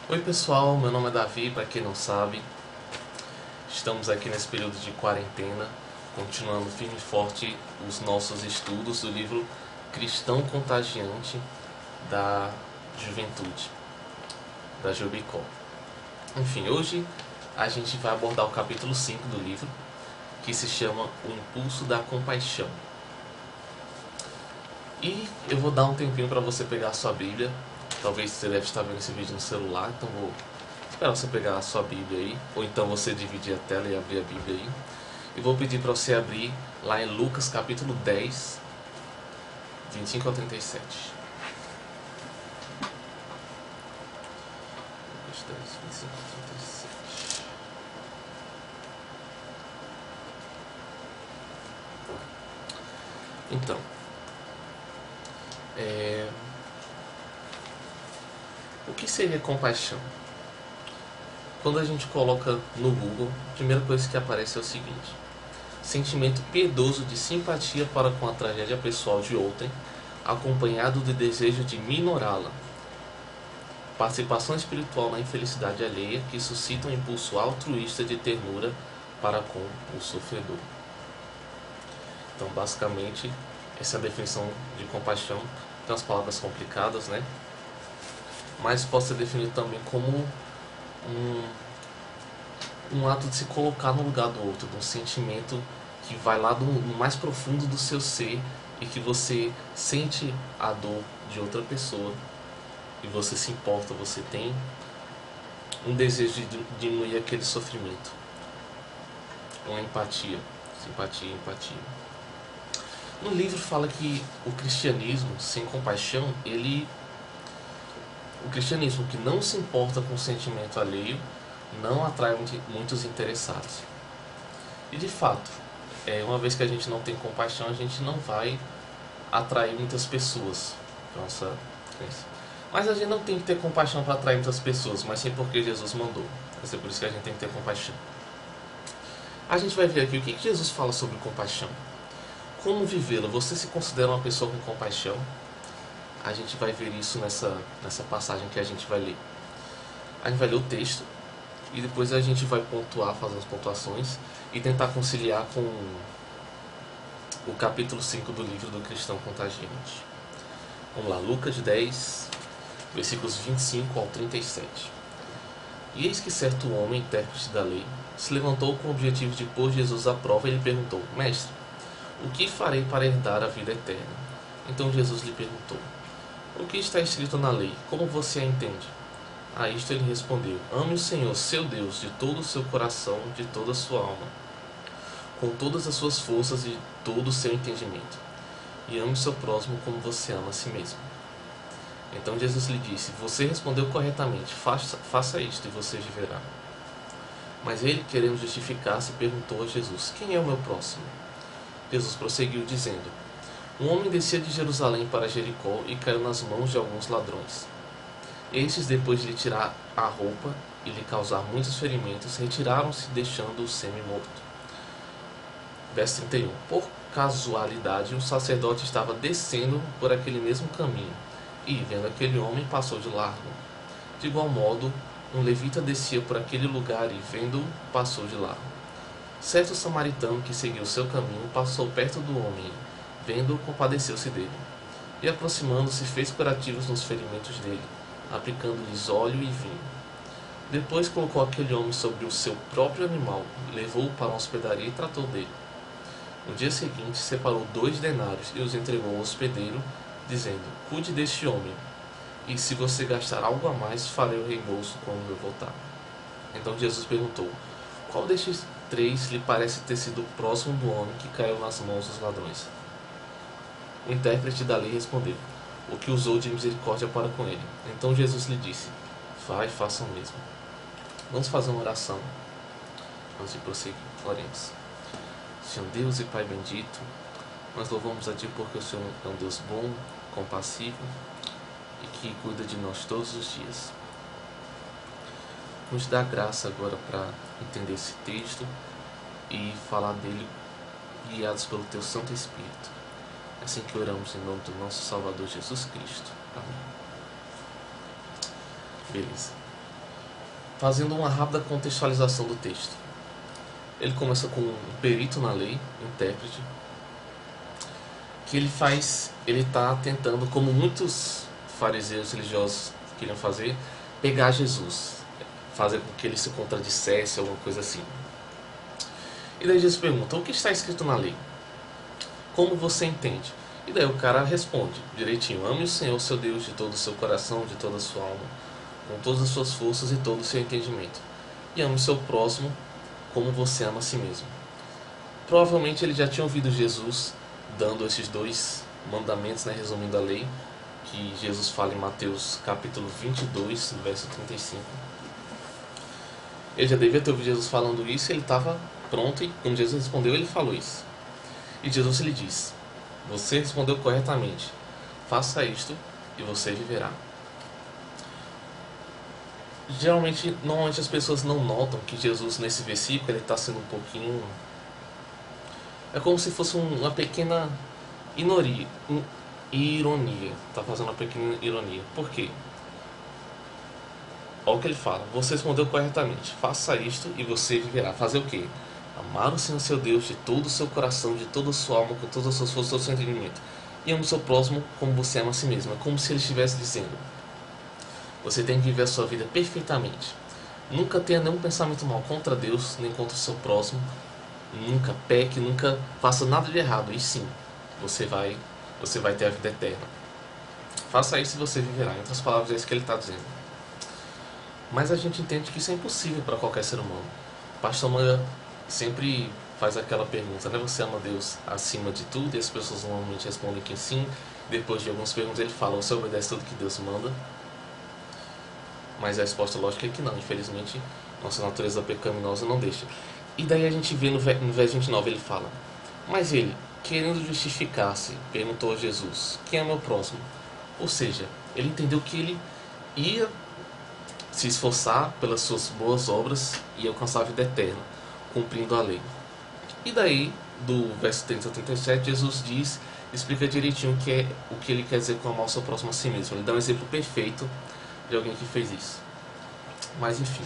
Oi pessoal, meu nome é Davi, para quem não sabe. Estamos aqui nesse período de quarentena, continuando firme e forte os nossos estudos do livro Cristão Contagiante da Juventude, da Jubicó. Enfim, hoje a gente vai abordar o capítulo 5 do livro, que se chama O Impulso da Compaixão. E eu vou dar um tempinho para você pegar a sua Bíblia. Talvez você deve estar vendo esse vídeo no celular, então vou esperar você pegar a sua Bíblia aí, ou então você dividir a tela e abrir a Bíblia aí. E vou pedir para você abrir lá em Lucas capítulo 10, 25 ao 37. Lucas 10, 25 ao 37. Então, o que seria compaixão? Quando a gente coloca no Google, a primeira coisa que aparece é o seguinte: sentimento piedoso de simpatia para com a tragédia pessoal de outrem, acompanhado de desejo de minorá-la. Participação espiritual na infelicidade alheia que suscita um impulso altruísta de ternura para com o sofredor. Então, basicamente, essa é a definição de compaixão. Tem umas palavras complicadas, né? Mas pode ser definido também como um ato de se colocar no lugar do outro, de um sentimento que vai lá no mais profundo do seu ser e que você sente a dor de outra pessoa e você se importa, você tem um desejo de diminuir aquele sofrimento. Uma empatia, simpatia, empatia. No livro fala que o cristianismo sem compaixão, o cristianismo que não se importa com o sentimento alheio não atrai muitos interessados. E de fato, uma vez que a gente não tem compaixão, a gente não vai atrair muitas pessoas para nossa crença. Mas a gente não tem que ter compaixão para atrair muitas pessoas, mas sim porque Jesus mandou. Vai ser por isso que a gente tem que ter compaixão. A gente vai ver aqui o que Jesus fala sobre compaixão. Como vivê-la? Você se considera uma pessoa com compaixão? A gente vai ver isso nessa passagem que a gente vai ler. A gente vai ler o texto e depois a gente vai pontuar, fazer as pontuações e tentar conciliar com o capítulo 5 do livro do Cristão Contagiante. Vamos lá, Lucas 10, versículos 25 ao 37. E eis que certo homem, intérprete da lei, se levantou com o objetivo de pôr Jesus à prova e lhe perguntou: Mestre, o que farei para herdar a vida eterna? Então Jesus lhe perguntou: o que está escrito na lei? Como você a entende? A isto ele respondeu: ame o Senhor, seu Deus, de todo o seu coração, de toda a sua alma, com todas as suas forças e todo o seu entendimento. E ame o seu próximo como você ama a si mesmo. Então Jesus lhe disse: você respondeu corretamente, faça isto e você viverá. Mas ele, querendo justificar-se, perguntou a Jesus: quem é o meu próximo? Jesus prosseguiu dizendo: um homem descia de Jerusalém para Jericó e caiu nas mãos de alguns ladrões. Estes, depois de lhe tirar a roupa e lhe causar muitos ferimentos, retiraram-se, deixando-o semi-morto. Verso 31. Por casualidade, um sacerdote estava descendo por aquele mesmo caminho e, vendo aquele homem, passou de largo. De igual modo, um levita descia por aquele lugar e, vendo-o, passou de largo. Certo samaritano que seguiu seu caminho passou perto do homem, vendo-o, compadeceu-se dele, e aproximando-se fez curativos nos ferimentos dele, aplicando-lhes óleo e vinho. Depois colocou aquele homem sobre o seu próprio animal, levou-o para uma hospedaria e tratou dele. No dia seguinte separou 2 denários e os entregou ao hospedeiro, dizendo: cuide deste homem, e se você gastar algo a mais, farei o reembolso quando eu voltar. Então Jesus perguntou: qual destes 3 lhe parece ter sido próximo do homem que caiu nas mãos dos ladrões? O intérprete da lei respondeu: o que usou de misericórdia para com ele. Então Jesus lhe disse: vai, faça o mesmo. Vamos fazer uma oração antes de prosseguir. Oremos. Senhor Deus e Pai bendito, nós louvamos a Ti porque o Senhor é um Deus bom, compassivo e que cuida de nós todos os dias. Nos dá graça agora para entender esse texto e falar dele guiados pelo Teu Santo Espírito. É assim que oramos em nome do nosso Salvador Jesus Cristo. Amém. Beleza. fazendo uma rápida contextualização do texto. Ele começa com um perito na lei, intérprete, que ele está tentando, como muitos fariseus religiosos queriam fazer, pegar Jesus, fazer com que ele se contradissesse, alguma coisa assim. E daí Jesus pergunta: o que está escrito na lei? Como você entende? E daí o cara responde direitinho: ame o Senhor seu Deus de todo o seu coração, de toda a sua alma, com todas as suas forças e todo o seu entendimento, e ame o seu próximo como você ama a si mesmo. Provavelmente ele já tinha ouvido Jesus dando esses dois mandamentos, né, resumindo a lei, que Jesus fala em Mateus capítulo 22, verso 35. Ele já devia ter ouvido Jesus falando isso, e ele estava pronto, e quando Jesus respondeu, ele falou isso. E Jesus lhe diz: você respondeu corretamente, faça isto e você viverá. Normalmente as pessoas não notam que Jesus, nesse versículo, ele está sendo um pouquinho... É como se fosse uma pequena ironia. Está fazendo uma pequena ironia. Por quê? Olha o que ele fala: você respondeu corretamente, faça isto e você viverá. Fazer o quê? Amar o Senhor seu Deus de todo o seu coração, de toda a sua alma, com todas as suas forças, todo o seu entendimento. E ame o seu próximo como você ama a si mesmo. É como se ele estivesse dizendo: você tem que viver a sua vida perfeitamente. Nunca tenha nenhum pensamento mal contra Deus, nem contra o seu próximo. Nunca peque, nunca faça nada de errado. E sim, você vai ter a vida eterna. Faça isso e você viverá. Em outras palavras, é isso que ele está dizendo. Mas a gente entende que isso é impossível para qualquer ser humano. O pastor Manga sempre faz aquela pergunta, né? Você ama Deus acima de tudo? E as pessoas normalmente respondem que sim. Depois de algumas perguntas ele fala: você obedece tudo que Deus manda? Mas a resposta lógica é que não. Infelizmente, nossa natureza pecaminosa não deixa. E daí a gente vê no verso 29, ele fala: mas ele, querendo justificar-se, perguntou a Jesus: quem é meu próximo? Ou seja, ele entendeu que ele ia se esforçar pelas suas boas obras e alcançar a vida eterna, cumprindo a lei. E daí, do verso 30 a 37, Jesus explica direitinho o que ele quer dizer com amar o seu próximo a si mesmo. Ele dá um exemplo perfeito de alguém que fez isso. Mas enfim,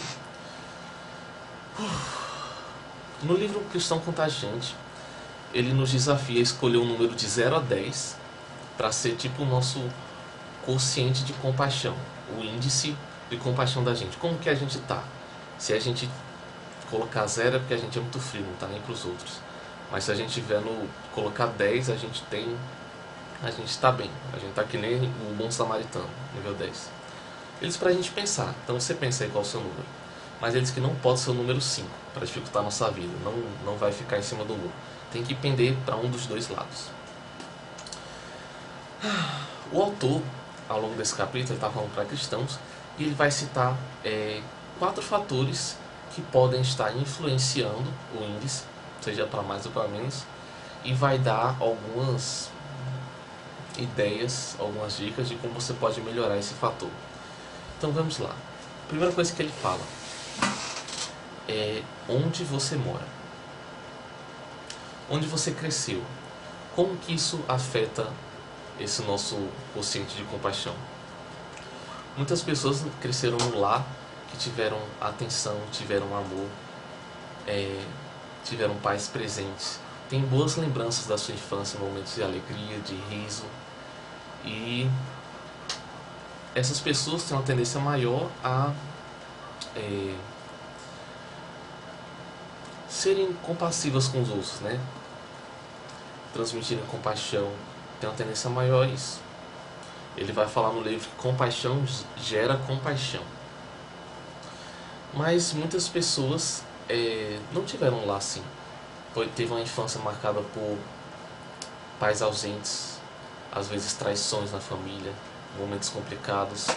no livro Cristão Contagiante, ele nos desafia a escolher um número de 0 a 10 para ser tipo o nosso quociente de compaixão, o índice de compaixão da gente. Como que a gente tá? Se a gente colocar 0 é porque a gente é muito frio, não tá nem para os outros. Mas se a gente tiver colocar 10, a gente está bem. A gente tá que nem o bom samaritano, nível 10. Eles pra gente pensar. Então você pensa aí qual é o seu número. Mas eles que não pode ser o número 5 para dificultar a nossa vida. Não vai ficar em cima do muro. Tem que pender para um dos dois lados. O autor, ao longo desse capítulo, ele está falando para cristãos, e ele vai citar 4 fatores que podem estar influenciando o índice, seja para mais ou para menos, e vai dar algumas ideias, algumas dicas de como você pode melhorar esse fator. Então vamos lá. A primeira coisa que ele fala é onde você mora, onde você cresceu, como que isso afeta esse nosso quociente de compaixão. Muitas pessoas cresceram num lar que tiveram atenção, tiveram amor, tiveram pais presentes, tem boas lembranças da sua infância, momentos de alegria, de riso, e essas pessoas têm uma tendência maior a serem compassivas com os outros, né? Transmitirem compaixão, tem uma tendência maior a isso. Ele vai falar no livro que compaixão gera compaixão. Mas muitas pessoas não tiveram lá assim. Teve uma infância marcada por pais ausentes, às vezes traições na família, momentos complicados,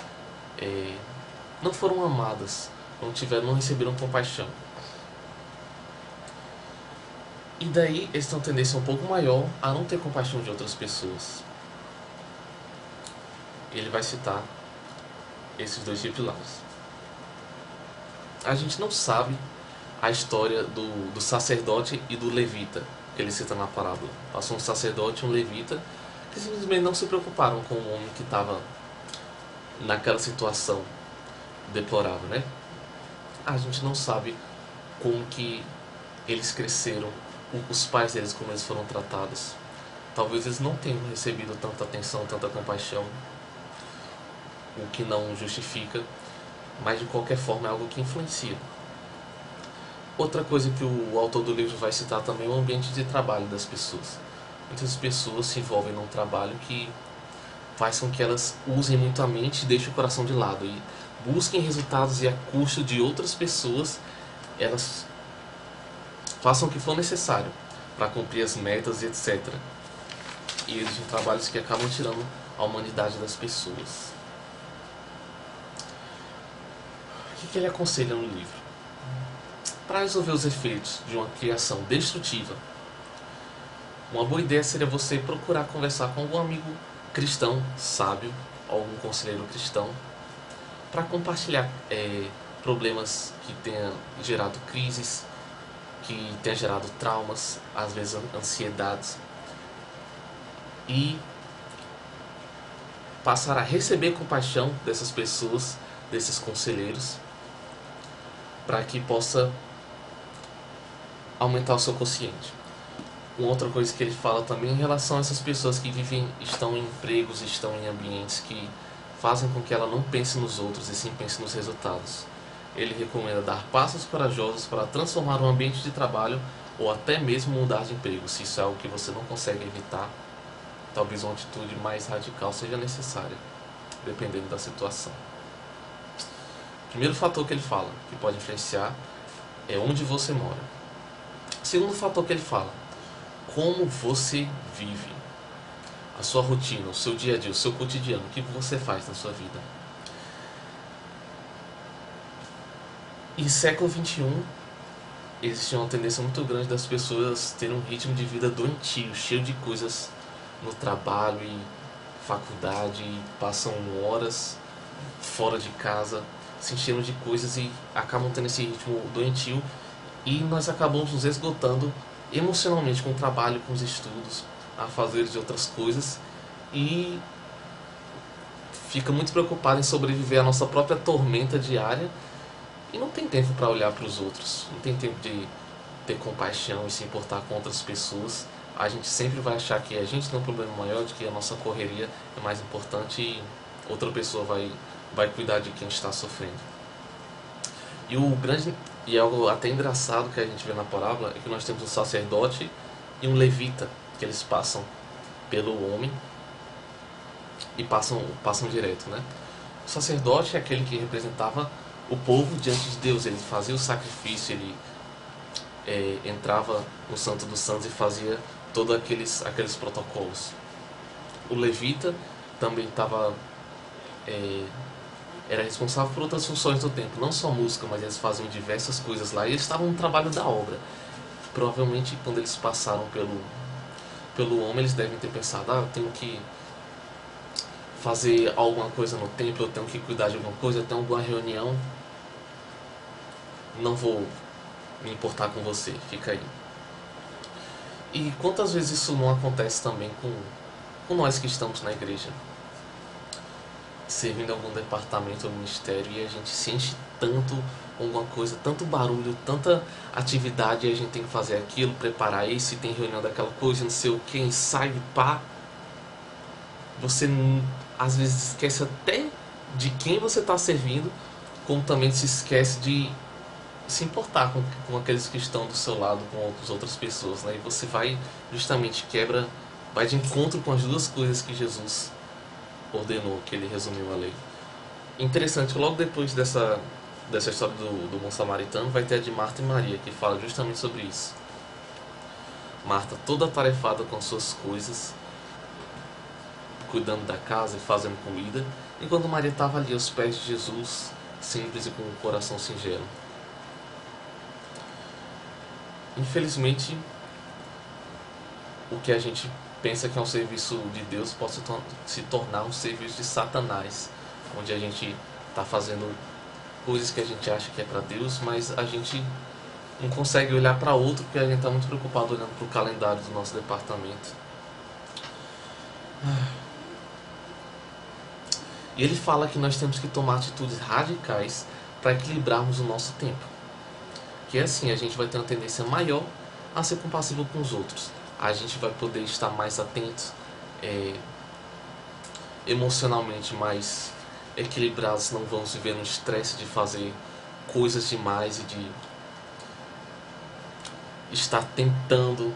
não foram amadas, não receberam compaixão. E daí eles têm uma tendência um pouco maior a não ter compaixão de outras pessoas. Ele vai citar esses 2 pilares. A gente não sabe a história do sacerdote e do levita que ele cita na parábola. Passou um sacerdote e um levita que simplesmente não se preocuparam com o homem que estava naquela situação deplorável, né? A gente não sabe como que eles cresceram, os pais deles, como eles foram tratados. Talvez eles não tenham recebido tanta atenção, tanta compaixão, o que não justifica, mas de qualquer forma é algo que influencia. Outra coisa que o autor do livro vai citar também é o ambiente de trabalho das pessoas. Muitas pessoas se envolvem num trabalho que faz com que elas usem muito a mente e deixem o coração de lado e busquem resultados, e a custo de outras pessoas elas façam o que for necessário para cumprir as metas e etc. E existem trabalhos que acabam tirando a humanidade das pessoas. O que ele aconselha no livro? Para resolver os efeitos de uma criação destrutiva, uma boa ideia seria você procurar conversar com algum amigo cristão, sábio, algum conselheiro cristão, para compartilhar problemas que tenham gerado crises, que tenham gerado traumas, às vezes ansiedades, e passar a receber compaixão dessas pessoas, desses conselheiros, para que possa aumentar o seu consciente. Uma outra coisa que ele fala também em relação a essas pessoas que estão em empregos, estão em ambientes que fazem com que ela não pense nos outros e sim pense nos resultados. Ele recomenda dar passos corajosos para transformar o ambiente de trabalho ou até mesmo mudar de emprego. Se isso é algo que você não consegue evitar, talvez uma atitude mais radical seja necessária, dependendo da situação. O primeiro fator que ele fala, que pode influenciar, é onde você mora. O segundo fator que ele fala, como você vive, a sua rotina, o seu dia a dia, o seu cotidiano, o que você faz na sua vida. Em século XXI, existe uma tendência muito grande das pessoas terem um ritmo de vida doentio, cheio de coisas no trabalho e faculdade, e passam horas fora de casa, se enchendo de coisas e acabam tendo esse ritmo doentio, e nós acabamos nos esgotando emocionalmente com o trabalho, com os estudos, a fazer de outras coisas, e fica muito preocupado em sobreviver à nossa própria tormenta diária e não tem tempo para olhar para os outros, não tem tempo de ter compaixão e se importar com outras pessoas. A gente sempre vai achar que a gente tem um problema maior, de que a nossa correria é mais importante e outra pessoa vai cuidar de quem está sofrendo. E algo até engraçado que a gente vê na parábola é que nós temos um sacerdote e um levita, que eles passam pelo homem e passam direto, né? O sacerdote é aquele que representava o povo diante de Deus, ele fazia o sacrifício, ele entrava no Santo dos Santos e fazia todos aqueles protocolos. O levita também era responsável por outras funções do templo, não só música, mas eles faziam diversas coisas lá e eles estavam no trabalho da obra. Provavelmente quando eles passaram pelo homem, eles devem ter pensado, eu tenho que fazer alguma coisa no templo, eu tenho que cuidar de alguma coisa, eu tenho alguma reunião, não vou me importar com você, fica aí. E quantas vezes isso não acontece também com nós que estamos na igreja, servindo em algum departamento ou ministério, e a gente se enche tanto com alguma coisa, tanto barulho, tanta atividade, e a gente tem que fazer aquilo, preparar isso, e tem reunião daquela coisa, não sei o que, ensaio, pá. Você às vezes esquece até de quem você está servindo, como também se esquece de se importar com aqueles que estão do seu lado, com as outras pessoas, né? E você vai vai de encontro com as duas coisas que Jesus ordenou, que ele resumiu a lei. Interessante, logo depois dessa história do bom samaritano, vai ter a de Marta e Maria, que fala justamente sobre isso. Marta toda atarefada com suas coisas, cuidando da casa e fazendo comida, enquanto Maria estava ali aos pés de Jesus, simples e com um coração singelo. Infelizmente, o que a gente pensa que é um serviço de Deus pode se tornar um serviço de Satanás, onde a gente está fazendo coisas que a gente acha que é para Deus, mas a gente não consegue olhar para outro porque a gente está muito preocupado olhando para o calendário do nosso departamento. E ele fala que nós temos que tomar atitudes radicais para equilibrarmos o nosso tempo. Que assim a gente vai ter uma tendência maior a ser compassivo com os outros. A gente vai poder estar mais atento, emocionalmente mais equilibrados, não vamos viver no estresse de fazer coisas demais e de estar tentando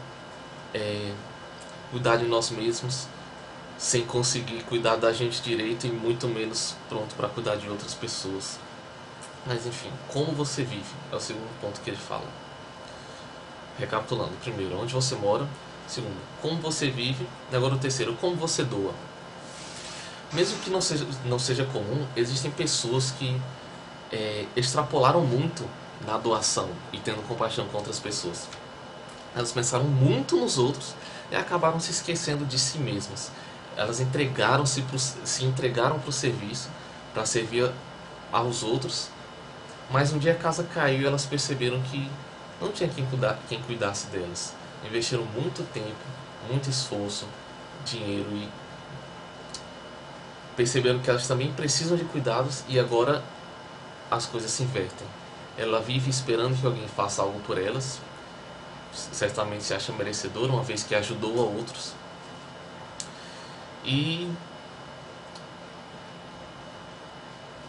cuidar de nós mesmos sem conseguir cuidar da gente direito e muito menos pronto para cuidar de outras pessoas. Mas enfim, como você vive é o segundo ponto que ele fala. Recapitulando, primeiro, onde você mora. Segundo, como você vive. E agora o terceiro, como você doa. Mesmo que não seja comum, existem pessoas que extrapolaram muito na doação e tendo compaixão com outras pessoas. Elas pensaram muito nos outros e acabaram se esquecendo de si mesmas. Elas se entregaram para o serviço, para servir aos outros, mas um dia a casa caiu e elas perceberam que não tinha quem cuidasse delas. Investiram muito tempo, muito esforço, dinheiro e perceberam que elas também precisam de cuidados e agora as coisas se invertem. Ela vive esperando que alguém faça algo por elas, certamente se acha merecedora, uma vez que ajudou a outros. E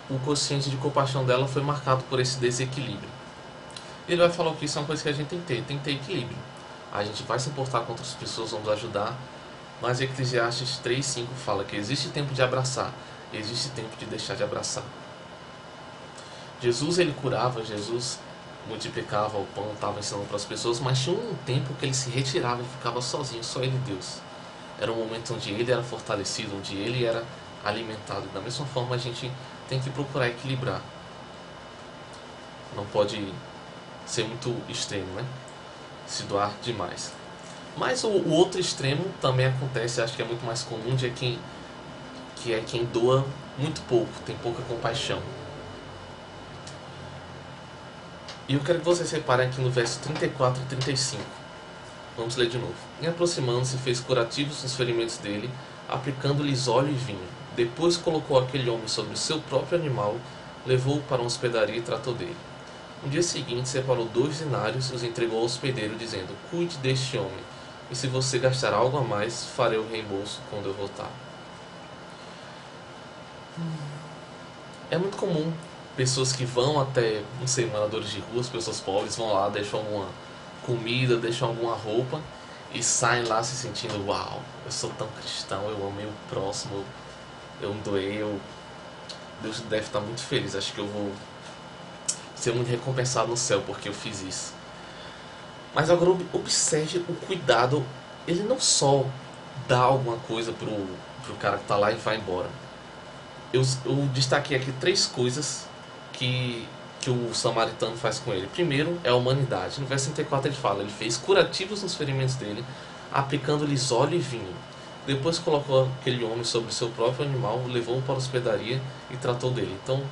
o consciente de compaixão dela foi marcado por esse desequilíbrio. Ele vai falar que isso é uma coisa que a gente tem que ter equilíbrio. A gente vai se importar com outras pessoas, vamos ajudar, mas Eclesiastes 3:5 fala que existe tempo de abraçar, existe tempo de deixar de abraçar. Jesus ele curava, Jesus multiplicava o pão, estava ensinando para as pessoas, mas tinha um tempo que ele se retirava e ficava sozinho, só ele e Deus. Era um momento onde ele era fortalecido, onde ele era alimentado. Da mesma forma a gente tem que procurar equilibrar. Não pode ser muito extremo, né? Se doar demais. Mas o outro extremo também acontece, acho que é muito mais comum, de quem doa muito pouco, tem pouca compaixão. E eu quero que vocês reparem aqui no verso 34 e 35. Vamos ler de novo. E aproximando-se, fez curativos nos ferimentos dele, aplicando-lhes óleo e vinho. Depois colocou aquele homem sobre o seu próprio animal, levou-o para uma hospedaria e tratou dele. No dia seguinte, separou 2 denários e os entregou ao hospedeiro, dizendo: cuide deste homem, e se você gastar algo a mais, farei o reembolso quando eu voltar. É muito comum pessoas que vão até, não sei, moradores de ruas, pessoas pobres, vão lá, deixam alguma comida, deixam alguma roupa e saem lá se sentindo: uau, eu sou tão cristão, eu amei o próximo, eu me doei, Deus deve estar muito feliz, acho que eu vou ser muito recompensado no céu porque eu fiz isso. Mas agora observe o cuidado. Ele não só dá alguma coisa pro cara que está lá e vai embora. Eu destaquei aqui 3 coisas que o samaritano faz com ele. Primeiro é a humanidade. No verso 34 ele fala: ele fez curativos nos ferimentos dele, aplicando-lhes óleo e vinho. Depois colocou aquele homem sobre o seu próprio animal, levou-o para a hospedaria e tratou dele. Então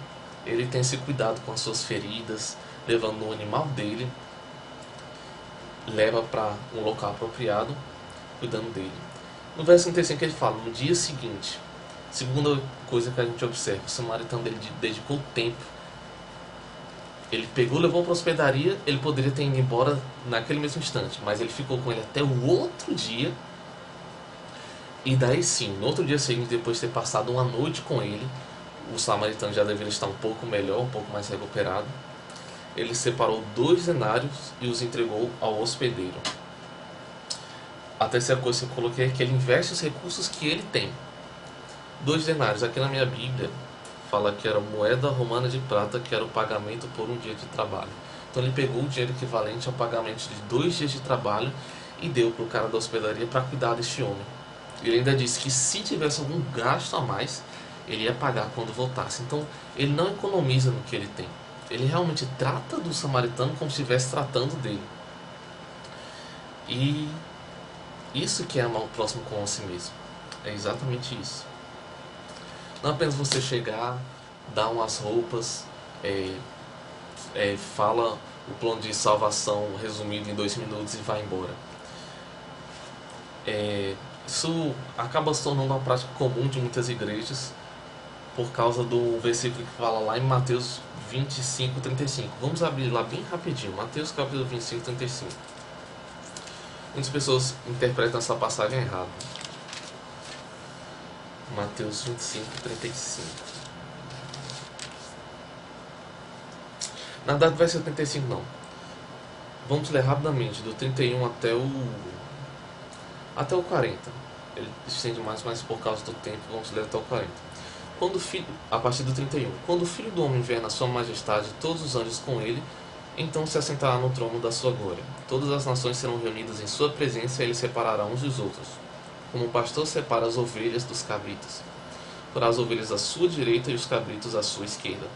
ele tem esse cuidado com as suas feridas, levando o animal dele, leva para um local apropriado, cuidando dele. No verso 35 ele fala: no dia seguinte, segunda coisa que a gente observa, o samaritano dele dedicou tempo. Ele pegou, levou para a hospedaria, ele poderia ter ido embora naquele mesmo instante, mas ele ficou com ele até o outro dia. E daí sim, no outro dia seguinte, depois de ter passado uma noite com ele, o samaritano já deveria estar um pouco melhor, um pouco mais recuperado. Ele separou 2 denários e os entregou ao hospedeiro. A terceira coisa que eu coloquei é que ele investe os recursos que ele tem. 2 denários, aqui na minha Bíblia fala que era moeda romana de prata, que era o pagamento por um dia de trabalho. Então ele pegou o dinheiro equivalente ao pagamento de 2 dias de trabalho e deu para o cara da hospedaria para cuidar deste homem. Ele ainda disse que se tivesse algum gasto a mais, ele ia pagar quando voltasse. Então ele não economiza no que ele tem. Ele realmente trata do samaritano como se estivesse tratando dele. E isso que é amar o próximo como a si mesmo. É exatamente isso. Não apenas você chegar, dar umas roupas, fala o plano de salvação resumido em 2 minutos e vai embora. Isso acaba se tornando uma prática comum de muitas igrejas, por causa do versículo que fala lá em Mateus 25:35. Vamos abrir lá bem rapidinho. Mateus capítulo 25:35. Muitas pessoas interpretam essa passagem errada. Mateus 25:35. Na verdade vai ser 35 não. Vamos ler rapidamente, do 31 até o 40. Ele estende mais, mas por causa do tempo, vamos ler até o 40. A partir do 31. Quando o Filho do Homem vier na sua majestade, todos os anjos com ele, então se assentará no trono da sua glória. Todas as nações serão reunidas em sua presença e ele separará uns dos outros, como o pastor separa as ovelhas dos cabritos. Porá as ovelhas à sua direita e os cabritos à sua esquerda.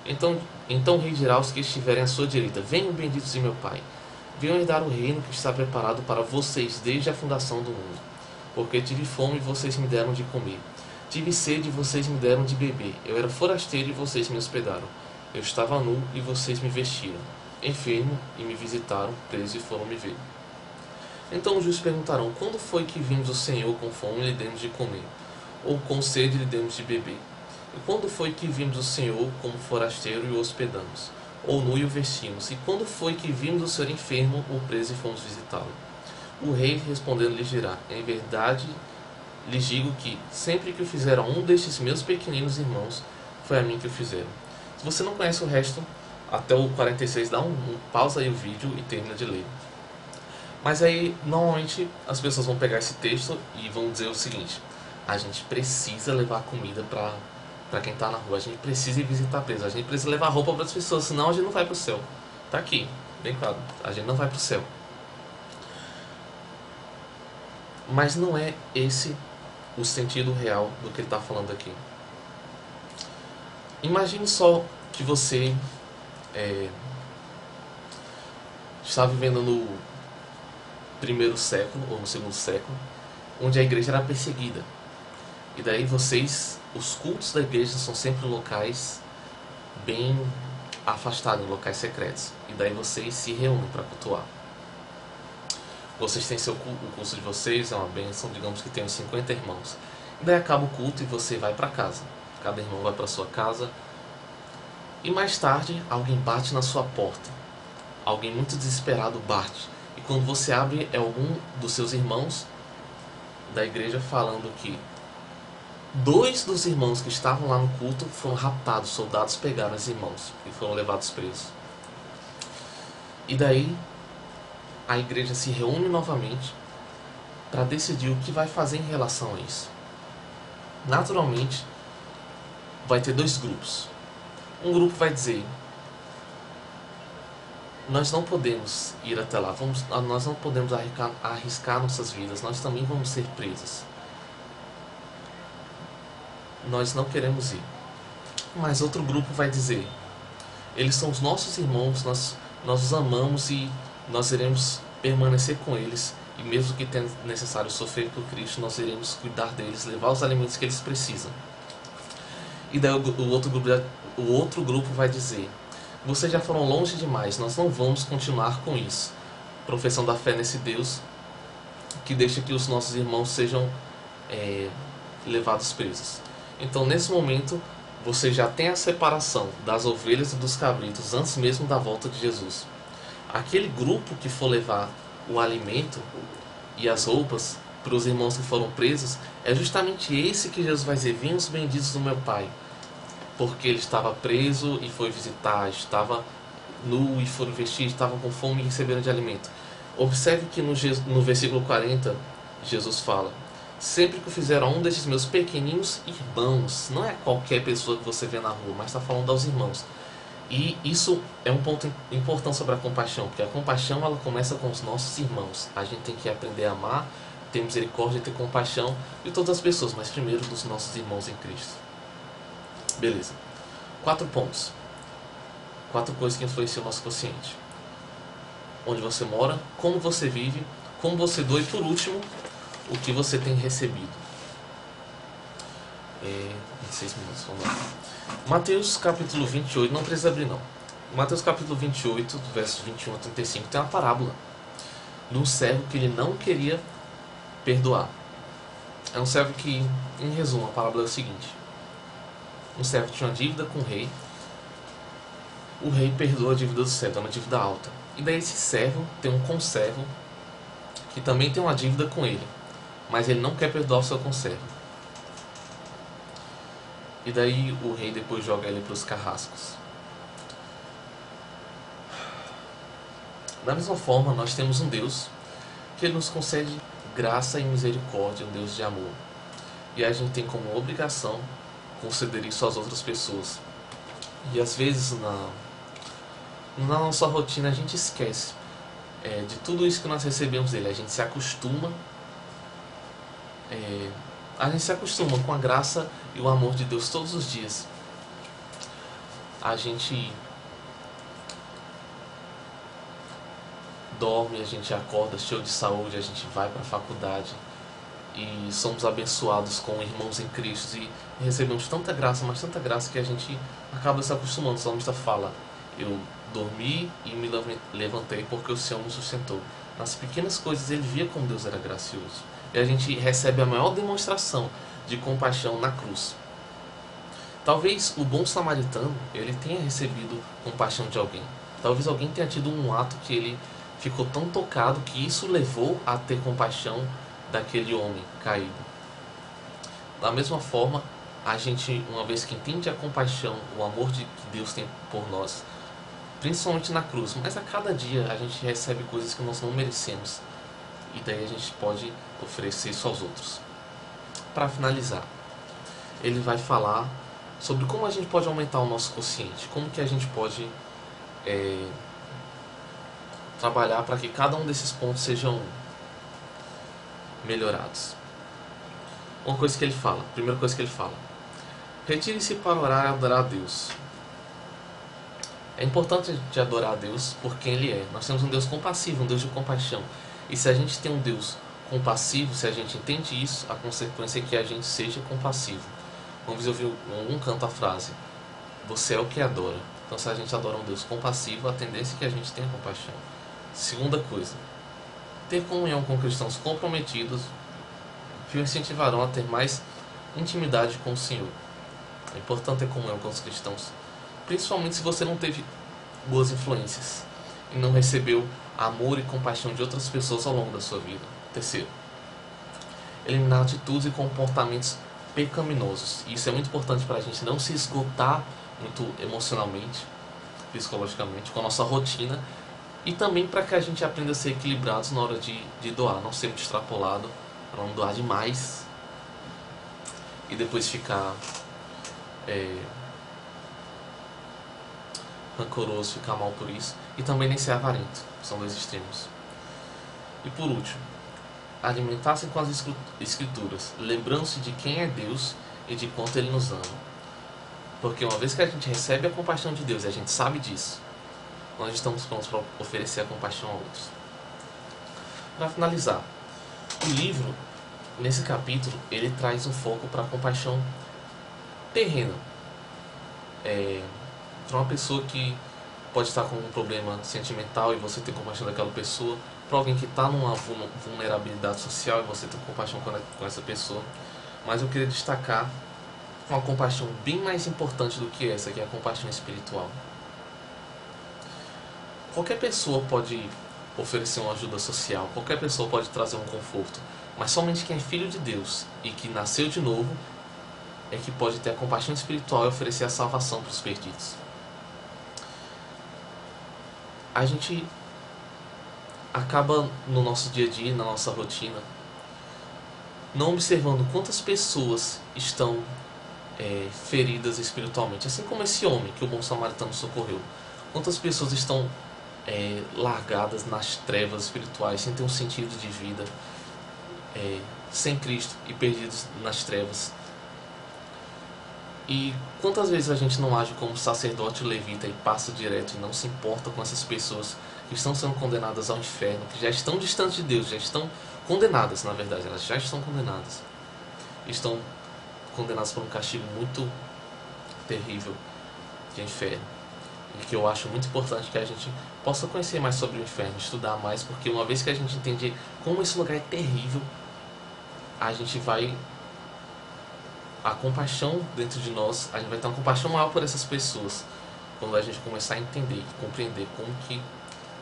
Então o rei dirá aos que estiverem à sua direita: venham, benditos de meu Pai, venham herdar o reino que está preparado para vocês desde a fundação do mundo. Porque tive fome e vocês me deram de comer. Tive sede e vocês me deram de beber. Eu era forasteiro e vocês me hospedaram. Eu estava nu e vocês me vestiram. Enfermo e me visitaram. Preso e foram me ver. Então os justos perguntarão: quando foi que vimos o Senhor com fome e lhe demos de comer? Ou com sede e lhe demos de beber? E quando foi que vimos o Senhor como forasteiro e o hospedamos? Ou nu e o vestimos? E quando foi que vimos o Senhor enfermo ou preso e fomos visitá-lo? O rei respondendo lhes dirá: em verdade lhes digo que, sempre que o fizeram a um destes meus pequeninos irmãos, foi a mim que o fizeram. Se você não conhece o resto, até o 46, dá pausa aí o vídeo e termina de ler. Mas aí, normalmente, as pessoas vão pegar esse texto e vão dizer o seguinte: a gente precisa levar comida para quem está na rua, a gente precisa ir visitar preso, a gente precisa levar roupa para as pessoas, senão a gente não vai para o céu. Tá aqui, bem claro, a gente não vai para o céu. Mas não é esse o sentido real do que ele está falando aqui. Imagine só que você está vivendo no primeiro século ou no segundo século, onde a igreja era perseguida. E daí os cultos da igreja são sempre locais bem afastados, locais secretos. E daí vocês se reúnem para cultuar. Vocês têm o culto de vocês, é uma bênção, digamos que tem uns 50 irmãos. E daí acaba o culto e você vai para casa. Cada irmão vai para sua casa. E mais tarde, alguém bate na sua porta. Alguém muito desesperado bate. E quando você abre, é algum dos seus irmãos da igreja falando que 2 dos irmãos que estavam lá no culto foram raptados. Soldados pegaram os irmãos e foram levados presos. E daí a igreja se reúne novamente para decidir o que vai fazer em relação a isso. Naturalmente, vai ter 2 grupos. Um grupo vai dizer: nós não podemos ir até lá, nós não podemos arriscar nossas vidas, nós também vamos ser presos. Nós não queremos ir. Mas outro grupo vai dizer: eles são os nossos irmãos, nós os amamos e nós iremos permanecer com eles, e mesmo que tenha necessário sofrer por Cristo, nós iremos cuidar deles, levar os alimentos que eles precisam. E daí o outro grupo vai dizer: vocês já foram longe demais, nós não vamos continuar com isso, professando a fé nesse Deus que deixa que os nossos irmãos sejam levados presos. Então, nesse momento, você já tem a separação das ovelhas e dos cabritos antes mesmo da volta de Jesus. Aquele grupo que for levar o alimento e as roupas para os irmãos que foram presos, é justamente esse que Jesus vai dizer: venham os benditos do meu Pai, porque ele estava preso e foi visitar, estava nu e foram vestir, estavam com fome e receberam de alimento. Observe que no versículo 40, Jesus fala: sempre que o fizeram a um desses meus pequeninos irmãos. Não é qualquer pessoa que você vê na rua, mas está falando aos irmãos. E isso é um ponto importante sobre a compaixão, porque a compaixão ela começa com os nossos irmãos. A gente tem que aprender a amar, ter misericórdia e ter compaixão de todas as pessoas, mas primeiro dos nossos irmãos em Cristo. Beleza. 4 pontos. 4 coisas que influenciam o nosso consciente: onde você mora, como você vive, como você doa e, por último, o que você tem recebido. Em 6 minutos, vamos lá. Mateus capítulo 28, não precisa abrir não. Mateus capítulo 28, versos 21 a 35, tem uma parábola de um servo que ele não queria perdoar. É um servo que, em resumo, a parábola é o seguinte: um servo tinha uma dívida com o rei perdoa a dívida do servo, é uma dívida alta. E daí esse servo tem um conservo que também tem uma dívida com ele, mas ele não quer perdoar o seu conservo. E daí o rei depois joga ele para os carrascos. Da mesma forma, nós temos um Deus que ele nos concede graça e misericórdia, um Deus de amor. E a gente tem como obrigação conceder isso às outras pessoas. E às vezes na nossa rotina a gente esquece de tudo isso que nós recebemos dele. A gente se acostuma com a graça e o amor de Deus todos os dias. A gente dorme, a gente acorda cheio de saúde, a gente vai para a faculdade e somos abençoados com irmãos em Cristo e recebemos tanta graça, mas tanta graça que a gente acaba se acostumando. O salmista fala: eu dormi e me levantei porque o Senhor me sustentou. Nas pequenas coisas ele via como Deus era gracioso. E a gente recebe a maior demonstração de compaixão na cruz. Talvez o bom samaritano ele tenha recebido compaixão de alguém. Talvez alguém tenha tido um ato que ele ficou tão tocado que isso levou a ter compaixão daquele homem caído. Da mesma forma, a gente, uma vez que entende a compaixão, o amor que Deus tem por nós, principalmente na cruz, mas a cada dia a gente recebe coisas que nós não merecemos. E daí a gente pode oferecer isso aos outros. Para finalizar, ele vai falar sobre como a gente pode aumentar o nosso consciente, como que a gente pode trabalhar para que cada um desses pontos sejam melhorados. Uma coisa que ele fala, primeira coisa que ele fala: retire-se para orar e adorar a Deus. É importante de adorar a Deus por quem Ele é. Nós temos um Deus compassivo, um Deus de compaixão. E se a gente tem um Deus compassivo, se a gente entende isso, a consequência é que a gente seja compassivo. Uma vez eu vi em algum canto a frase: você é o que adora. Então, se a gente adora um Deus compassivo, a tendência é que a gente tenha compaixão. Segunda coisa: ter comunhão com cristãos comprometidos que o incentivarão a ter mais intimidade com o Senhor. É importante ter comunhão com os cristãos, principalmente se você não teve boas influências e não recebeu amor e compaixão de outras pessoas ao longo da sua vida. Terceiro, eliminar atitudes e comportamentos pecaminosos. Isso é muito importante para a gente não se esgotar muito emocionalmente, psicologicamente, com a nossa rotina, e também para que a gente aprenda a ser equilibrados na hora de doar, não ser muito extrapolado, para não doar demais e depois ficar rancoroso, ficar mal por isso, e também nem ser avarento. São dois extremos. E por último, alimentar-se com as escrituras, lembrando-se de quem é Deus e de quanto Ele nos ama. Porque uma vez que a gente recebe a compaixão de Deus e a gente sabe disso, nós estamos prontos para oferecer a compaixão a outros. Para finalizar, o livro, nesse capítulo, ele traz um foco para a compaixão terrena. Para uma pessoa que pode estar com um problema sentimental e você ter compaixão daquela pessoa, para alguém que está numa vulnerabilidade social e você ter compaixão com essa pessoa. Mas eu queria destacar uma compaixão bem mais importante do que essa, que é a compaixão espiritual. Qualquer pessoa pode oferecer uma ajuda social, qualquer pessoa pode trazer um conforto, mas somente quem é filho de Deus e que nasceu de novo é que pode ter a compaixão espiritual e oferecer a salvação para os perdidos. A gente acaba no nosso dia a dia, na nossa rotina, não observando quantas pessoas estão feridas espiritualmente, assim como esse homem que o bom samaritano socorreu. Quantas pessoas estão largadas nas trevas espirituais, sem ter um sentido de vida, sem Cristo e perdidos nas trevas. E quantas vezes a gente não age como sacerdote levita e passa direto e não se importa com essas pessoas que estão sendo condenadas ao inferno, que já estão distantes de Deus, já estão condenadas, na verdade, elas já estão condenadas. Estão condenadas por um castigo muito terrível de inferno. E que eu acho muito importante que a gente possa conhecer mais sobre o inferno, estudar mais, porque uma vez que a gente entende como esse lugar é terrível, a gente vai a compaixão dentro de nós, a gente vai ter uma compaixão maior por essas pessoas quando a gente começar a entender e compreender como que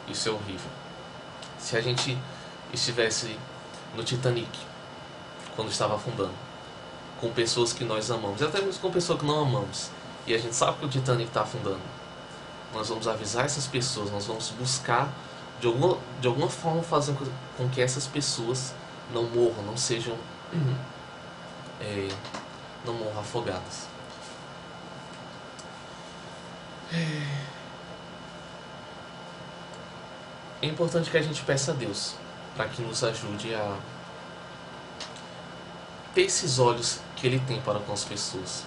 isso é horrível. Se a gente estivesse no Titanic, quando estava afundando, com pessoas que nós amamos, e até mesmo com pessoas que não amamos, e a gente sabe que o Titanic está afundando, nós vamos avisar essas pessoas, nós vamos buscar de alguma forma fazer com que essas pessoas não morram, não sejam não morram afogadas. É importante que a gente peça a Deus para que nos ajude a ter esses olhos que Ele tem para com as pessoas.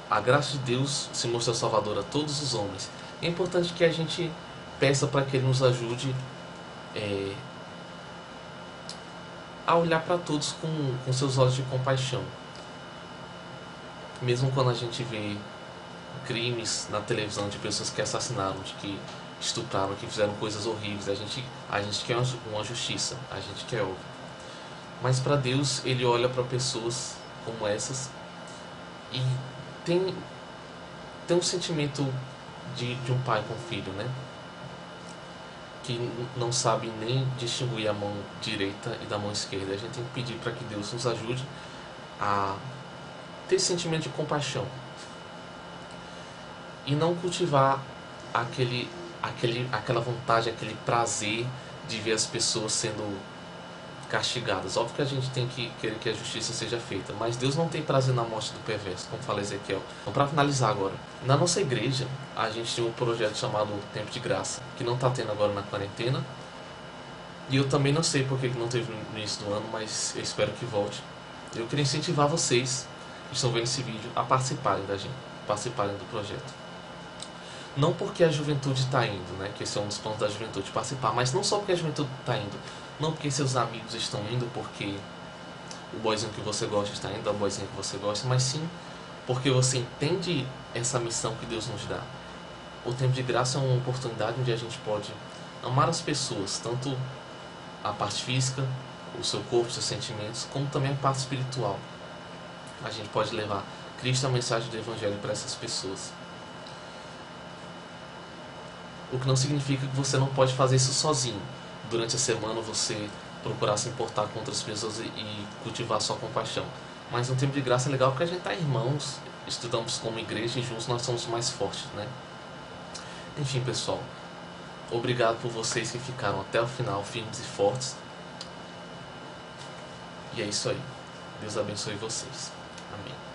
A graça de Deus se mostrou salvadora a todos os homens. É importante que a gente peça para que Ele nos ajude a olhar para todos com seus olhos de compaixão. Mesmo quando a gente vê crimes na televisão de pessoas que assassinaram, de que estupraram, que fizeram coisas horríveis, a gente quer uma justiça, a gente quer óbvio. Mas para Deus, Ele olha para pessoas como essas e tem um sentimento de um pai com filho, né? Que não sabe nem distinguir a mão direita e da mão esquerda. A gente tem que pedir para que Deus nos ajude a ter esse sentimento de compaixão e não cultivar aquela vontade, aquele prazer de ver as pessoas sendo castigadas. Óbvio que a gente tem que querer que a justiça seja feita, mas Deus não tem prazer na morte do perverso, como fala Ezequiel. Então, para finalizar agora, na nossa igreja a gente tem um projeto chamado Tempo de Graça, que não está tendo agora na quarentena, e eu também não sei porque que não teve no início do ano, mas eu espero que volte. Eu queria incentivar vocês que estão vendo esse vídeo a participarem da gente, participarem do projeto. Não porque a juventude está indo, né, que esse é um dos pontos da juventude, participar, mas não só porque a juventude está indo, não porque seus amigos estão indo, porque o boyzinho que você gosta está indo, a boyzinha que você gosta, mas sim porque você entende essa missão que Deus nos dá. O Tempo de Graça é uma oportunidade onde a gente pode amar as pessoas, tanto a parte física, o seu corpo, os seus sentimentos, como também a parte espiritual. A gente pode levar Cristo, a mensagem do Evangelho para essas pessoas. O que não significa que você não pode fazer isso sozinho. Durante a semana você procurar se importar com outras pessoas e cultivar sua compaixão. Mas no Tempo de Graça é legal porque a gente está irmãos, estudamos como igreja e juntos nós somos mais fortes, né? Enfim, pessoal, obrigado por vocês que ficaram até o final firmes e fortes. E é isso aí. Deus abençoe vocês. Amém.